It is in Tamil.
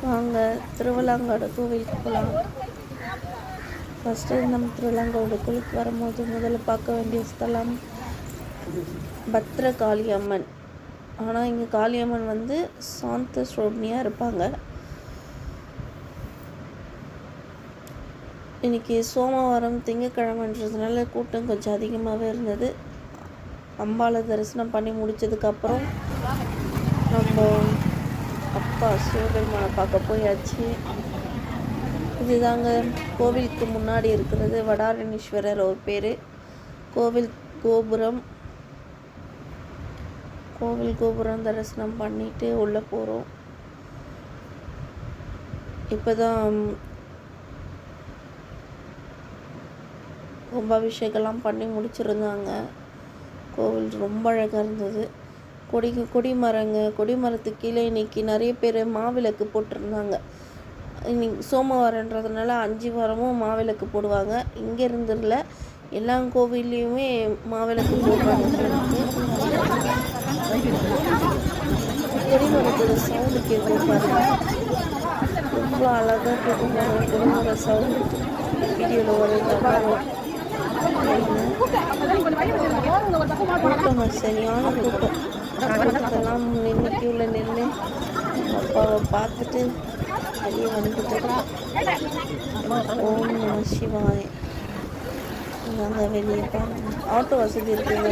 வாங்க திருவிழாங்காடு கோவிலுக்கு போகலாம். ஃபஸ்ட்டு நம்ம திருவிழாங்காடு கோவிலுக்கு வரும்போது முதல்ல பார்க்க வேண்டிய ஸ்தலம் பத்ரகாளி அம்மன். ஆனால் இங்கே காளியம்மன் வந்து சாந்த ஸ்வரூபிணியாக இருப்பாங்க. இன்றைக்கி சோமவாரம் திங்கக்கிழமைன்றதுனால கூட்டம் கொஞ்சம் அதிகமாகவே இருந்தது. அம்பாளை தரிசனம் பண்ணி முடித்ததுக்கப்புறம் நம்ம அப்பா சிவபெருமானை பார்க்க போயாச்சு. இதுதாங்க கோவிலுக்கு முன்னாடி இருக்கிறது வடாரணீஸ்வரர் ஒரு பேர். கோவில் கோபுரம் தரிசனம் பண்ணிட்டு உள்ளே போகிறோம். இப்போ தான் கும்பாபிஷேகம்லாம் பண்ணி முடிச்சிருந்தாங்க. கோவில் ரொம்ப அழகாக இருந்தது. கொடிமரத்துக்கு கீழே இன்றைக்கி நிறைய பேர் மாவிளக்கு போட்டிருந்தாங்க. இன்னைக்கு சோமவாரன்றதுனால 5 வாரமும் மாவிளக்கு போடுவாங்க. இங்கே இருந்துடல, எல்லா கோவில்லையுமே மாவிளக்கு போடுறாங்க. கொடிமரத்தோட சவுண்டு கேட்கும் பாருங்க, ரொம்ப அழகாக கேட்கும் பாருங்க. கொடிமர சவுண்டு வீடியோவில் வரும். கூட்டம் சரியான கூட்டத்தெல்லாம் நின்று கியூவில் நின்று அப்பாவை பார்த்துட்டு வெளியே வந்துட்டு ஓம் நம சிவாய. நாங்கள் வெளியே பாருங்க, ஆட்டோ வசதி இருக்குங்க.